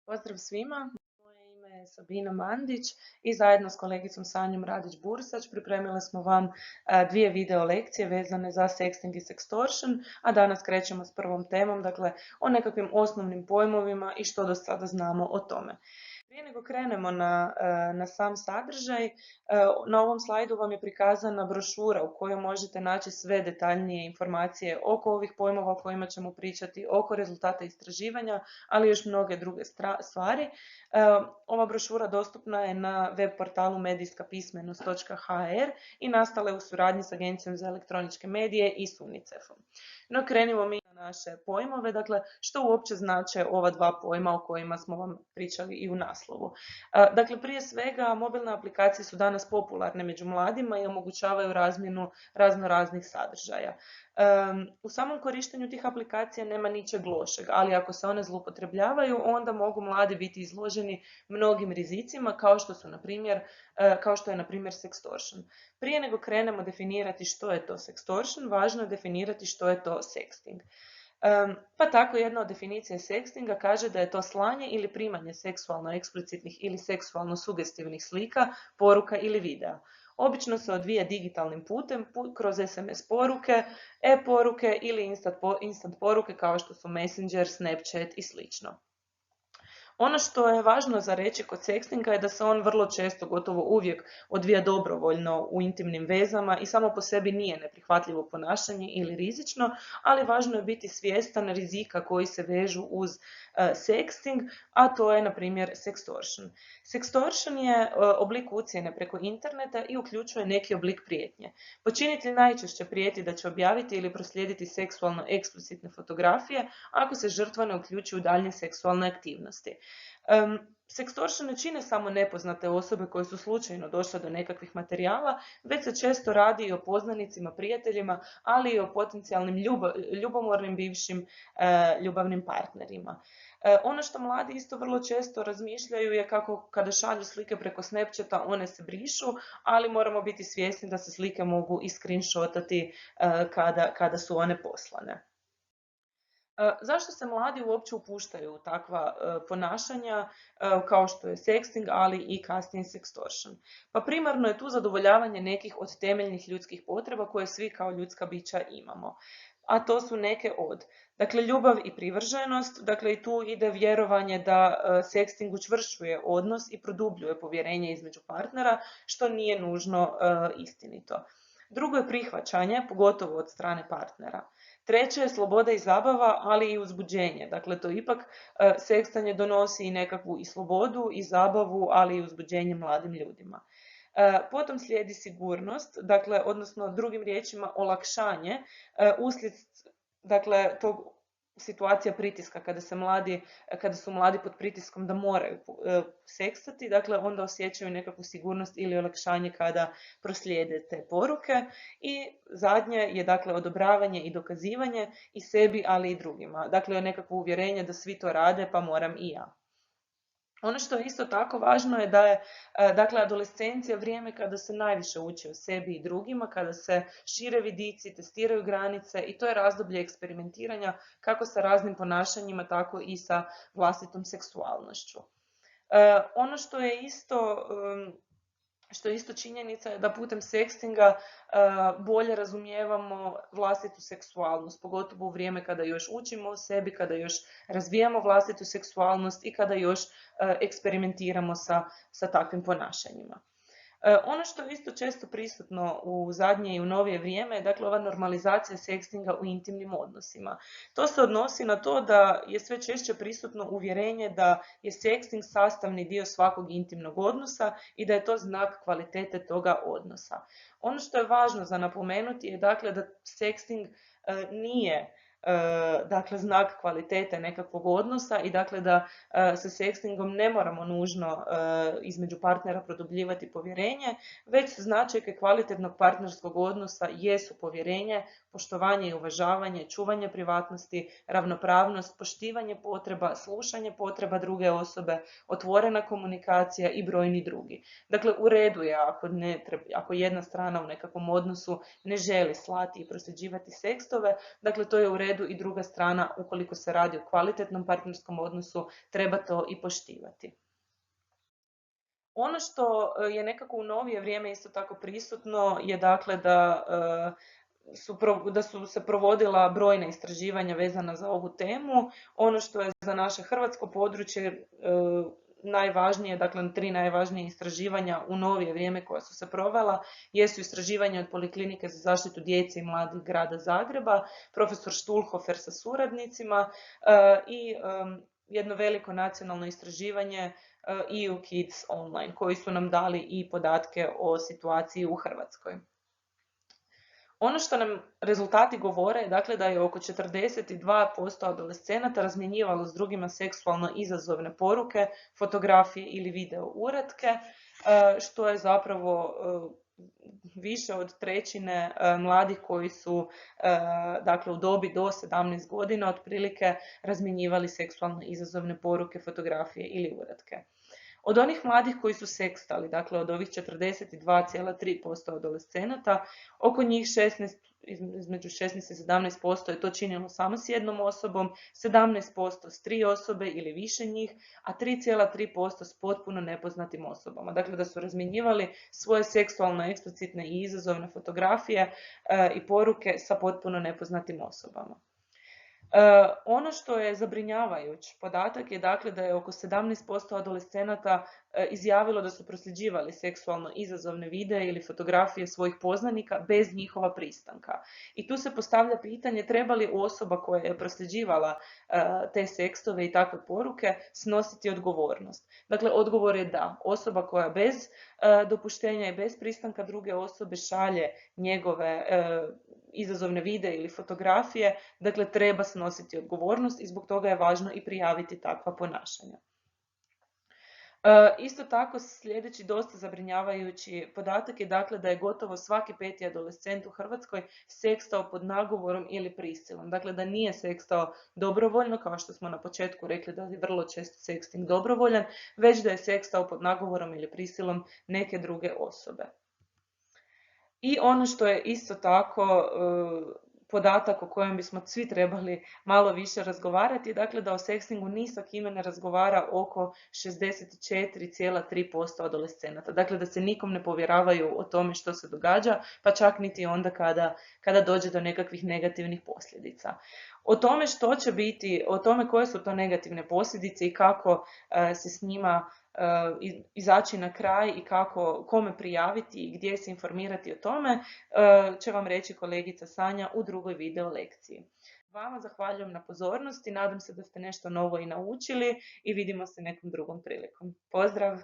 Pozdrav svima, moje ime je Sabina Mandić i zajedno s kolegicom Sanjom Radić-Bursač pripremile smo vam dvije video lekcije vezane za sexting i sextortion, a danas krećemo s prvom temom, dakle o nekakvim osnovnim pojmovima i što do sada znamo o tome. Prije nego krenemo na sam sadržaj, na ovom slajdu vam je prikazana brošura u kojoj možete naći sve detaljnije informacije oko ovih pojmova o kojima ćemo pričati, oko rezultata istraživanja, ali još mnoge druge stvari. Ova brošura dostupna je na web portalu medijskapismenost.hr i nastala je u suradnji s Agencijom za elektroničke medije i s UNICEF-om. No krenimo mi na naše pojmove, dakle što uopće znače ova dva pojma o kojima smo vam pričali i u naslovu. Dakle, prije svega mobilne aplikacije su danas popularne među mladima i omogućavaju razmjenu razno raznih sadržaja. U samom korištenju tih aplikacija nema ničeg lošeg, ali ako se one zloupotrebljavaju, onda mogu mladi biti izloženi mnogim rizicima kao što je na primjer sextortion. Prije nego krenemo definirati što je to sextortion, važno je definirati što je to sexting. Pa tako jedna od definicija sextinga kaže da je to slanje ili primanje seksualno eksplicitnih ili seksualno sugestivnih slika, poruka ili videa. Obično se odvija digitalnim putem kroz SMS poruke, e-poruke ili instant poruke kao što su Messenger, Snapchat i slično. Ono što je važno za reći kod sextinga je da se on vrlo često, gotovo uvijek, odvija dobrovoljno u intimnim vezama i samo po sebi nije neprihvatljivo ponašanje ili rizično, ali važno je biti svjestan rizika koji se vežu uz sexting, a to je na primjer sextortion. Sextortion je oblik ucjene preko interneta i uključuje neki oblik prijetnje. Počinitelj najčešće prijeti da će objaviti ili proslijediti seksualno eksplicitne fotografije ako se žrtva ne uključi u daljnje seksualne aktivnosti. Sextortion ne čine samo nepoznate osobe koje su slučajno došle do nekakvih materijala, već se često radi i o poznanicima, prijateljima, ali i o potencijalnim ljubomornim bivšim ljubavnim partnerima. Ono što mladi isto vrlo često razmišljaju je kako kada šalju slike preko Snapchata one se brišu, ali moramo biti svjesni da se slike mogu i screenshotati kada su one poslane. Zašto se mladi uopće upuštaju u takva ponašanja kao što je sexting, ali i kasnije sextortion? Pa primarno je tu zadovoljavanje nekih od temeljnih ljudskih potreba koje svi kao ljudska bića imamo. A to su neke od. Dakle, ljubav i privrženost, dakle i tu ide vjerovanje da sexting učvršćuje odnos i produbljuje povjerenje između partnera, što nije nužno istinito. Drugo je prihvaćanje, pogotovo od strane partnera. Treće je sloboda i zabava, ali i uzbuđenje. Dakle, to ipak sekstanje donosi i nekakvu i slobodu i zabavu, ali i uzbuđenje mladim ljudima. Potom slijedi sigurnost, dakle, odnosno drugim riječima olakšanje uslijed, dakle, tog situacija pritiska kada su mladi pod pritiskom da moraju sekstati, dakle onda osjećaju nekakvu sigurnost ili olakšanje kada proslijede te poruke. I zadnje je dakle odobravanje i dokazivanje i sebi, ali i drugima. Dakle, nekakvo uvjerenje da svi to rade pa moram i ja. Ono što je isto tako važno je da je dakle, adolescencija vrijeme kada se najviše uči o sebi i drugima, kada se šire vidici, testiraju granice i to je razdoblje eksperimentiranja kako sa raznim ponašanjima, tako i sa vlastitom seksualnošću. Ono što je isto činjenica je da putem sextinga bolje razumijevamo vlastitu seksualnost, pogotovo u vrijeme kada još učimo o sebi, kada još razvijamo vlastitu seksualnost i kada još eksperimentiramo sa takvim ponašanjima. Ono što je isto često prisutno u zadnje i u novije vrijeme je dakle ova normalizacija sextinga u intimnim odnosima. To se odnosi na to da je sve češće prisutno uvjerenje da je sexting sastavni dio svakog intimnog odnosa i da je to znak kvalitete toga odnosa. Ono što je važno za napomenuti je dakle da sexting nije dakle znak kvalitete nekakvog odnosa i dakle da sa sextingom ne moramo nužno između partnera produbljivati povjerenje, već značajke kvalitetnog partnerskog odnosa jesu povjerenje, poštovanje i uvažavanje, čuvanje privatnosti, ravnopravnost, poštivanje potreba, slušanje potreba druge osobe, otvorena komunikacija i brojni drugi. Dakle, u redu je ako jedna strana u nekakvom odnosu ne želi slati i prosljeđivati sekstove, dakle to je u redu redu i druga strana, ukoliko se radi o kvalitetnom partnerskom odnosu, treba to i poštivati. Ono što je nekako u novije vrijeme isto tako prisutno je dakle da su se provodila brojna istraživanja vezana za ovu temu. Ono što je za naše hrvatsko područje najvažnije, dakle 3 najvažnije istraživanja u novije vrijeme koja su se provela, jesu istraživanja od Poliklinike za zaštitu djece i mladih grada Zagreba, profesor Štulhofer sa suradnicima i jedno veliko nacionalno istraživanje EU Kids Online, koji su nam dali i podatke o situaciji u Hrvatskoj. Ono što nam rezultati govore je dakle da je oko 42% adolescenata razmjenjivalo s drugima seksualno izazovne poruke, fotografije ili video uratke, što je zapravo više od trećine mladih koji su dakle u dobi do 17 godina otprilike razmjenjivali seksualno izazovne poruke, fotografije ili uratke. Od onih mladih koji su sekstali, dakle od ovih 42,3% adolescenata, oko njih između 16 i 17% je to činilo samo s jednom osobom, 17% s 3 osobe ili više njih, a 3,3% s potpuno nepoznatim osobama. Dakle, da su razmjenjivali svoje seksualno eksplicitne i izazovne fotografije i poruke sa potpuno nepoznatim osobama. Ono što je zabrinjavajuć podatak je dakle da je oko 17% adolescenata izjavilo da su prosljeđivali seksualno izazovne videe ili fotografije svojih poznanika bez njihova pristanka. I tu se postavlja pitanje treba li osoba koja je prosljeđivala te sekstove i takve poruke snositi odgovornost. Dakle, odgovor je da. Osoba koja bez dopuštenja i bez pristanka druge osobe šalje njegove izazovne videe ili fotografije, dakle treba snositi odgovornost i zbog toga je važno i prijaviti takva ponašanja. Isto tako sljedeći dosta zabrinjavajući podatak je dakle da je gotovo svaki 5. adolescent u Hrvatskoj sekstao pod nagovorom ili prisilom. Dakle da nije sekstao dobrovoljno, kao što smo na početku rekli da je vrlo često sexting dobrovoljan, već da je sekstao pod nagovorom ili prisilom neke druge osobe. I ono što je isto tako podatak o kojem bismo svi trebali malo više razgovarati, dakle da o sekstingu ni sa kime ne razgovara oko 64,3% adolescenata. Dakle da se nikom ne povjeravaju o tome što se događa, pa čak niti onda kada dođe do nekakvih negativnih posljedica. O tome što će biti, o tome koje su to negativne posljedice i kako se s njima izaći na kraj i kome prijaviti i gdje se informirati o tome, će vam reći kolegica Sanja u drugoj video lekciji. Vama zahvaljujem na pozornosti, nadam se da ste nešto novo i naučili i vidimo se nekom drugom prilikom. Pozdrav!